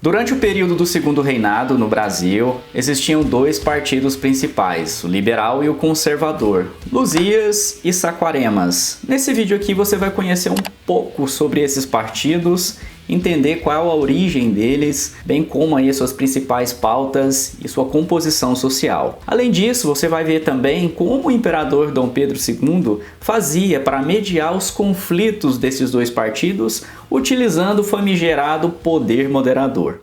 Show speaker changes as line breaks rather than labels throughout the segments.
Durante o período do Segundo Reinado no Brasil, existiam dois partidos principais, o liberal e o conservador, Luzias e Saquaremas. Nesse vídeo aqui você vai conhecer um pouco sobre esses partidos, entender qual a origem deles, bem como aí suas principais pautas e sua composição social. Além disso, você vai ver também como o imperador Dom Pedro II fazia para mediar os conflitos desses dois partidos, utilizando o famigerado poder moderador.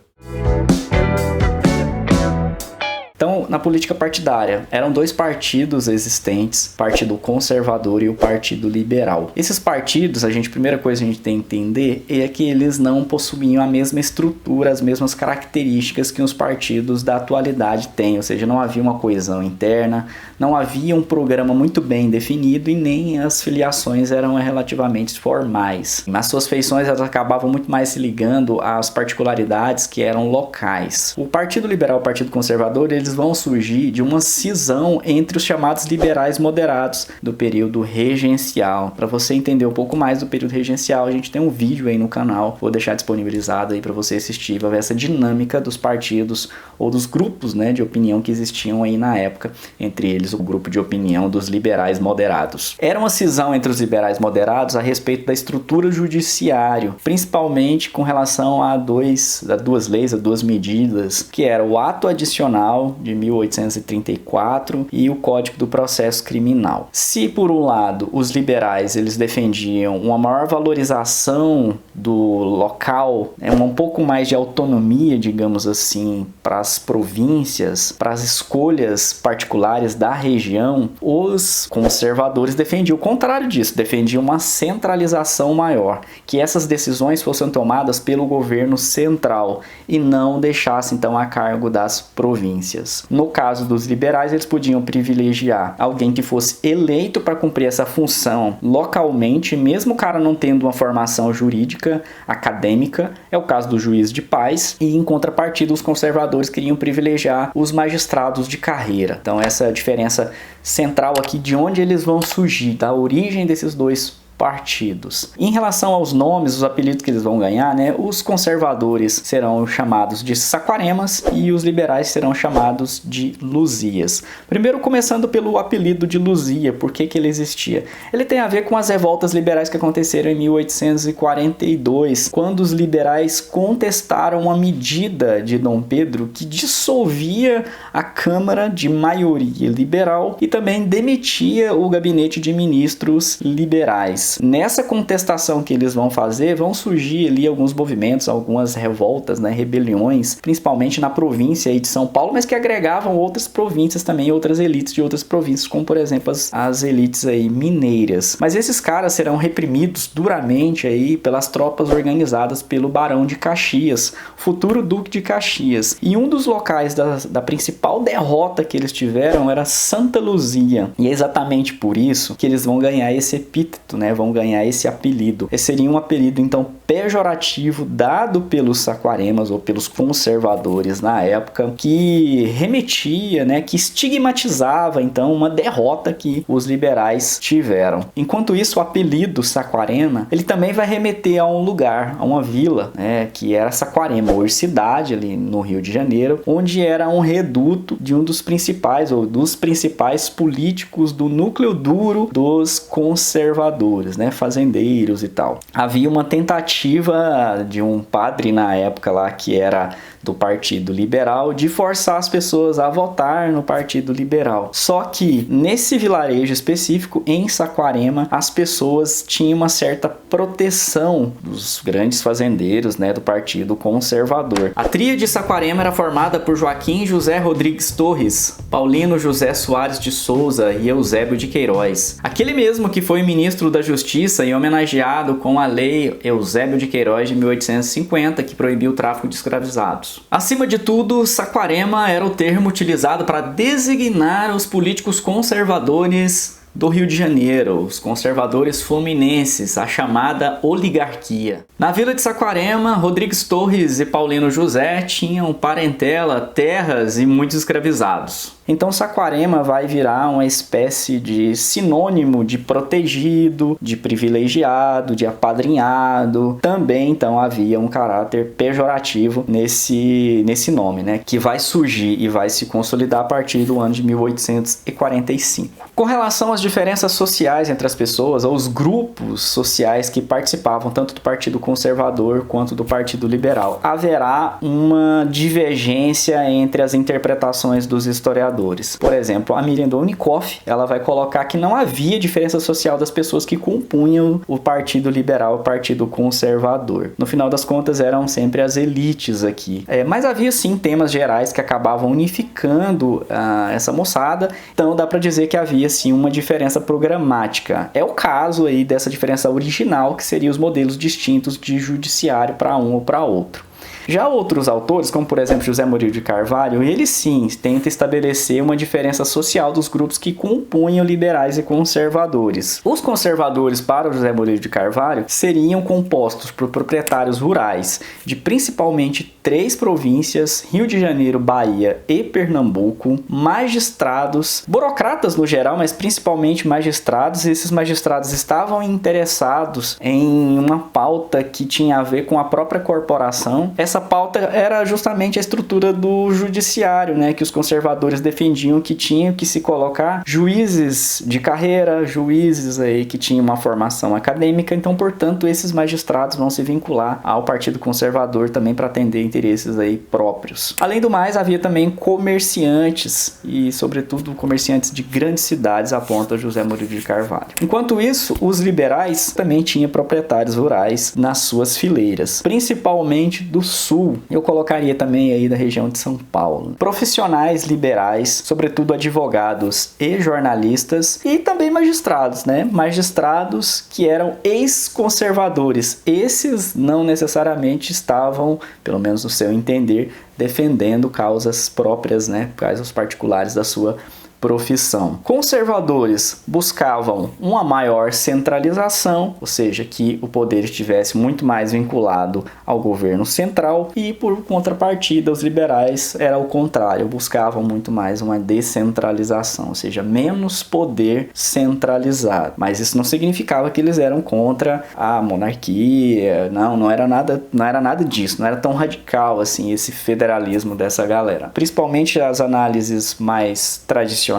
Então, na política partidária, eram dois partidos existentes, o Partido Conservador e o Partido Liberal. Esses partidos, primeira coisa que a gente tem que entender é que eles não possuíam a mesma estrutura, as mesmas características que os partidos da atualidade têm, ou seja, não havia uma coesão interna, não havia um programa muito bem definido e nem as filiações eram relativamente formais. Nas suas feições, elas acabavam muito mais se ligando às particularidades que eram locais. O Partido Liberal e o Partido Conservador, eles vão surgir de uma cisão entre os chamados liberais moderados do período regencial. Para você entender um pouco mais do período regencial, a gente tem um vídeo aí no canal, vou deixar disponibilizado aí para você assistir, para ver essa dinâmica dos partidos ou dos grupos, de opinião que existiam aí na época, entre eles o grupo de opinião dos liberais moderados. Era uma cisão entre os liberais moderados a respeito da estrutura judiciária, principalmente com relação a duas leis, a duas medidas, que era o Ato Adicional de 1834 e o Código do Processo Criminal. Se por um lado os liberais eles defendiam uma maior valorização do local, um pouco mais de autonomia, digamos assim, para as províncias, para as escolhas particulares da região, os conservadores defendiam o contrário disso, defendiam uma centralização maior, que essas decisões fossem tomadas pelo governo central e não deixassem então a cargo das províncias. No caso dos liberais, eles podiam privilegiar alguém que fosse eleito para cumprir essa função localmente, mesmo o cara não tendo uma formação jurídica, acadêmica, é o caso do juiz de paz, e em contrapartida os conservadores queriam privilegiar os magistrados de carreira. Então essa é a diferença central aqui de onde eles vão surgir, da origem desses dois partidos. Em relação aos nomes, os apelidos que eles vão ganhar, os conservadores serão chamados de Saquaremas e os liberais serão chamados de Luzias. Primeiro, começando pelo apelido de Luzia, por que ele existia? Ele tem a ver com as revoltas liberais que aconteceram em 1842, quando os liberais contestaram uma medida de Dom Pedro que dissolvia a Câmara de maioria liberal e também demitia o gabinete de ministros liberais. Nessa contestação que eles vão fazer, vão surgir ali alguns movimentos, algumas revoltas, rebeliões, principalmente na província de São Paulo, mas que agregavam outras províncias também, outras elites de outras províncias, como por exemplo as elites aí mineiras. Mas esses caras serão reprimidos duramente aí pelas tropas organizadas pelo Barão de Caxias, futuro Duque de Caxias. E um dos locais da principal derrota que eles tiveram era Santa Luzia. E é exatamente por isso que eles vão ganhar esse epíteto, vão ganhar esse apelido. Esse seria um apelido então pejorativo dado pelos Saquaremas ou pelos conservadores na época, que remetia, que estigmatizava então uma derrota que os liberais tiveram. Enquanto isso, o apelido Saquarema, ele também vai remeter a um lugar, a uma vila, que era Saquarema, hoje cidade ali no Rio de Janeiro, onde era um reduto de um dos principais ou dos principais políticos do núcleo duro dos conservadores, fazendeiros e tal. Havia uma tentativa de um padre na época lá, que era do Partido Liberal, de forçar as pessoas a votar no Partido Liberal. Só que nesse vilarejo específico, em Saquarema, as pessoas tinham uma certa proteção dos grandes fazendeiros, do Partido Conservador. A tríade Saquarema era formada por Joaquim José Rodrigues Torres, Paulino José Soares de Souza e Eusébio de Queiroz. Aquele mesmo que foi ministro da Justiça e homenageado com a Lei Eusébio de Queiroz de 1850, que proibiu o tráfico de escravizados. Acima de tudo, Saquarema era o termo utilizado para designar os políticos conservadores do Rio de Janeiro, os conservadores fluminenses, a chamada oligarquia. Na vila de Saquarema, Rodrigues Torres e Paulino José tinham parentela, terras e muitos escravizados. Então Saquarema vai virar uma espécie de sinônimo de protegido, de privilegiado, de apadrinhado. Também então havia um caráter pejorativo nesse nome, né, que vai surgir e vai se consolidar a partir do ano de 1845. Com relação às diferenças sociais entre as pessoas, ou os grupos sociais que participavam tanto do Partido Conservador quanto do Partido Liberal, haverá uma divergência entre as interpretações dos historiadores. Por exemplo, a Miriam Donikoff, ela vai colocar que não havia diferença social das pessoas que compunham o Partido Liberal e o Partido Conservador. No final das contas, eram sempre as elites aqui. Mas havia sim temas gerais que acabavam unificando essa moçada, então dá para dizer que havia sim uma diferença programática. É o caso aí dessa diferença original, que seria os modelos distintos de judiciário para um ou para outro. Já outros autores, como por exemplo José Murilo de Carvalho, ele sim tenta estabelecer uma diferença social dos grupos que compunham liberais e conservadores. Os conservadores, para o José Murilo de Carvalho, seriam compostos por proprietários rurais de principalmente 3 províncias, Rio de Janeiro, Bahia e Pernambuco, magistrados, burocratas no geral, mas principalmente magistrados. Esses magistrados estavam interessados em uma pauta que tinha a ver com a própria corporação. Essa pauta era justamente a estrutura do judiciário, né, que os conservadores defendiam que tinham que se colocar juízes de carreira, juízes aí que tinham uma formação acadêmica. Então, portanto, esses magistrados vão se vincular ao Partido Conservador também para atender interesses aí próprios. Além do mais, havia também comerciantes e, sobretudo, comerciantes de grandes cidades, aponta José Murilo de Carvalho. Enquanto isso, os liberais também tinham proprietários rurais nas suas fileiras, principalmente do Sul. Eu colocaria também aí da região de São Paulo. Profissionais liberais, sobretudo advogados e jornalistas, e também magistrados, né? Magistrados que eram ex-conservadores. Esses não necessariamente estavam, pelo menos no seu entender, defendendo causas próprias, né? Causas particulares da sua profissão. Conservadores buscavam uma maior centralização, ou seja, que o poder estivesse muito mais vinculado ao governo central, e por contrapartida os liberais era o contrário, buscavam muito mais uma descentralização, ou seja, menos poder centralizado. Mas isso não significava que eles eram contra a monarquia, não era nada disso, não era tão radical assim esse federalismo dessa galera. Principalmente as análises mais tradicionais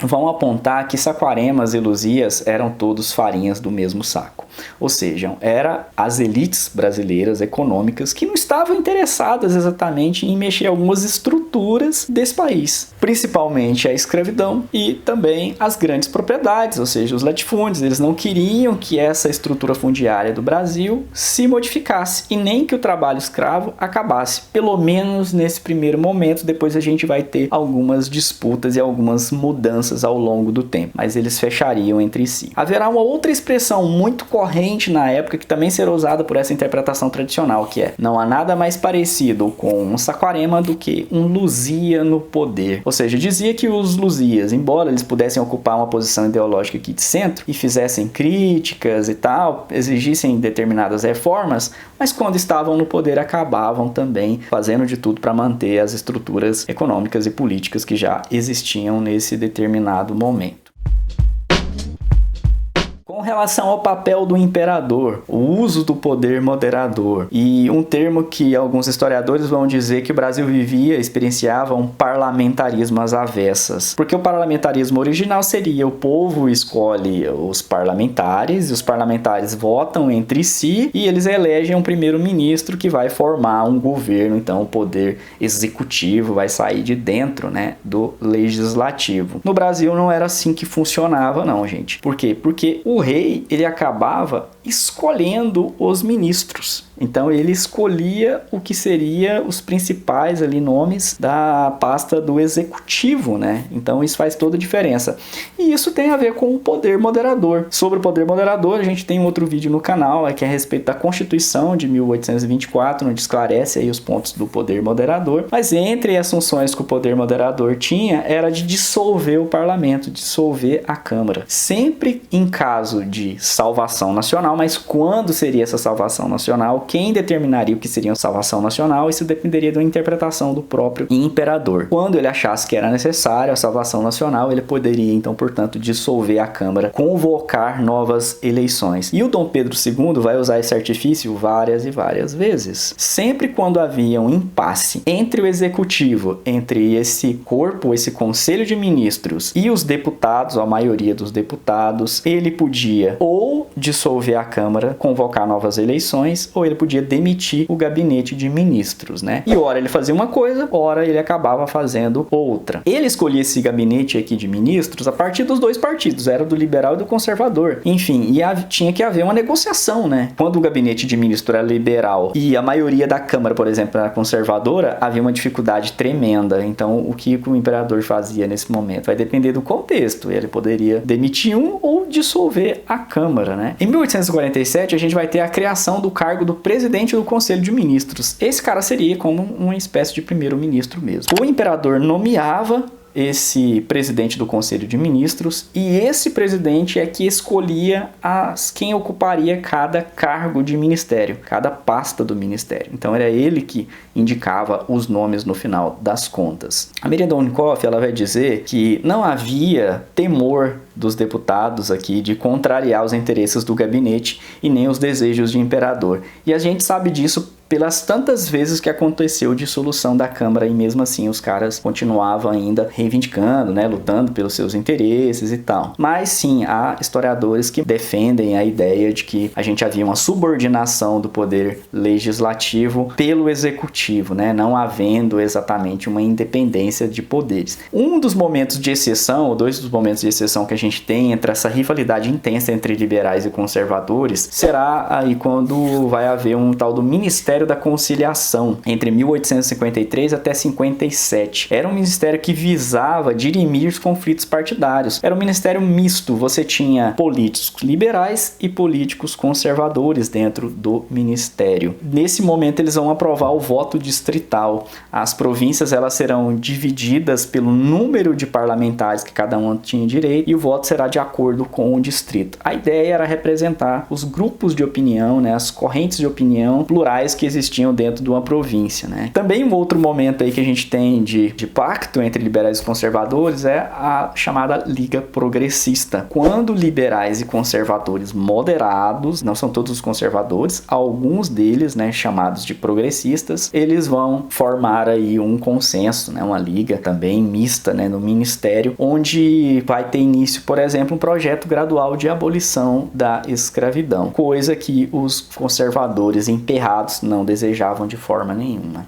vão apontar que Saquaremas e Luzias eram todos farinhas do mesmo saco. Ou seja, eram as elites brasileiras econômicas que não estavam interessadas exatamente em mexer algumas estruturas desse país, principalmente a escravidão e também as grandes propriedades, ou seja, os latifúndios. Eles não queriam que essa estrutura fundiária do Brasil se modificasse e nem que o trabalho escravo acabasse, pelo menos nesse primeiro momento. Depois a gente vai ter algumas disputas e algumas mudanças ao longo do tempo, mas eles fechariam entre si. Haverá uma outra expressão muito corrente na época que também será usada por essa interpretação tradicional, que é: não há nada mais parecido com um Saquarema do que um Luzia no poder. Ou seja, dizia que os Luzias, embora eles pudessem ocupar uma posição ideológica aqui de centro e fizessem críticas e tal, exigissem determinadas reformas, mas quando estavam no poder acabavam também fazendo de tudo para manter as estruturas econômicas e políticas que já existiam nesse determinado momento. Com relação ao papel do imperador, o uso do poder moderador, e um termo que alguns historiadores vão dizer que o Brasil experienciava um parlamentarismo às avessas. Porque o parlamentarismo original seria: o povo escolhe os parlamentares, e os parlamentares votam entre si, e eles elegem um primeiro-ministro que vai formar um governo. Então o poder executivo vai sair de dentro, né, do legislativo. No Brasil não era assim que funcionava não, gente. Por quê? Porque o rei, ele acabava escolhendo os ministros. Então ele escolhia o que seria os principais ali nomes da pasta do executivo, né? Então isso faz toda a diferença. E isso tem a ver com o poder moderador. Sobre o poder moderador, a gente tem um outro vídeo no canal, que é a respeito da Constituição de 1824, onde esclarece aí os pontos do poder moderador. Mas entre as funções que o poder moderador tinha, era de dissolver o parlamento, dissolver a Câmara. Sempre em caso de salvação nacional, nacional, mas quando seria essa salvação nacional, quem determinaria o que seria uma salvação nacional, isso dependeria da interpretação do próprio imperador. Quando ele achasse que era necessário a salvação nacional, ele poderia então, portanto, dissolver a Câmara, convocar novas eleições. E o Dom Pedro II vai usar esse artifício várias e várias vezes. Sempre quando havia um impasse entre o executivo, entre esse corpo, esse conselho de ministros e os deputados, a maioria dos deputados, ele podia ou dissolver a Câmara, convocar novas eleições, ou ele podia demitir o gabinete de ministros, né? E ora ele fazia uma coisa, ora ele acabava fazendo outra. Ele escolhia esse gabinete aqui de ministros a partir dos dois partidos, era do liberal e do conservador. Enfim, e tinha que haver uma negociação, né? Quando o gabinete de ministro era liberal e a maioria da Câmara, por exemplo, era conservadora, havia uma dificuldade tremenda. Então, o que o imperador fazia nesse momento? Vai depender do contexto. Ele poderia demitir um ou dissolver a Câmara, né? Em 1847, a gente vai ter a criação do cargo do presidente do Conselho de Ministros. Esse cara seria como uma espécie de primeiro-ministro mesmo. O imperador nomeava esse presidente do Conselho de Ministros e esse presidente é que escolhia quem ocuparia cada cargo de ministério, cada pasta do ministério. Então era ele que indicava os nomes no final das contas. A Miriam Donikoff, ela vai dizer que não havia temor dos deputados aqui de contrariar os interesses do gabinete e nem os desejos do imperador. E a gente sabe disso pelas tantas vezes que aconteceu dissolução da Câmara e mesmo assim os caras continuavam ainda reivindicando, né, lutando pelos seus interesses e tal. Mas sim, há historiadores que defendem a ideia de que a gente havia uma subordinação do poder legislativo pelo executivo, né, não havendo exatamente uma independência de poderes. Um dos momentos de exceção, ou dois dos momentos de exceção que a gente tem entre essa rivalidade intensa entre liberais e conservadores, será aí quando vai haver um tal do Ministério da Conciliação, entre 1853 até 57. Era um ministério que visava dirimir os conflitos partidários. Era um ministério misto, você tinha políticos liberais e políticos conservadores dentro do ministério. Nesse momento eles vão aprovar o voto distrital. As províncias elas serão divididas pelo número de parlamentares que cada um tinha direito e o voto será de acordo com o distrito. A ideia era representar os grupos de opinião, né, as correntes de opinião plurais que existiam dentro de uma província, né? Também um outro momento aí que a gente tem de pacto entre liberais e conservadores é a chamada Liga Progressista. Quando liberais e conservadores moderados, não são todos os conservadores, alguns deles, né, chamados de progressistas, eles vão formar aí um consenso, né, uma liga também mista, né, no ministério, onde vai ter início, por exemplo, um projeto gradual de abolição da escravidão, coisa que os conservadores emperrados não desejavam de forma nenhuma.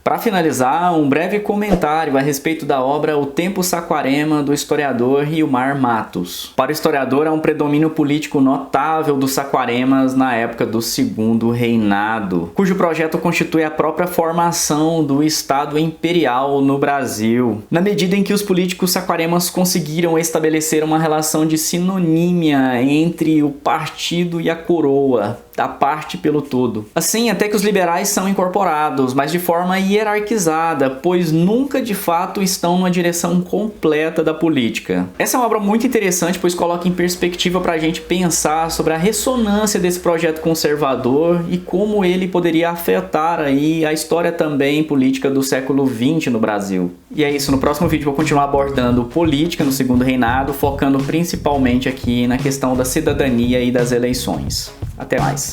Para finalizar, um breve comentário a respeito da obra O Tempo Saquarema, do historiador Riomar Matos. Para o historiador, há um predomínio político notável dos saquaremas na época do Segundo Reinado, cujo projeto constitui a própria formação do Estado Imperial no Brasil, na medida em que os políticos saquaremas conseguiram estabelecer uma relação de sinonímia entre o partido e a coroa, da parte pelo todo. Assim, até que os liberais são incorporados, mas de forma hierarquizada, pois nunca de fato estão numa direção completa da política. Essa é uma obra muito interessante, pois coloca em perspectiva para a gente pensar sobre a ressonância desse projeto conservador e como ele poderia afetar aí a história também política do século XX no Brasil. E é isso, no próximo vídeo vou continuar abordando política no Segundo Reinado, focando principalmente aqui na questão da cidadania e das eleições. Até mais!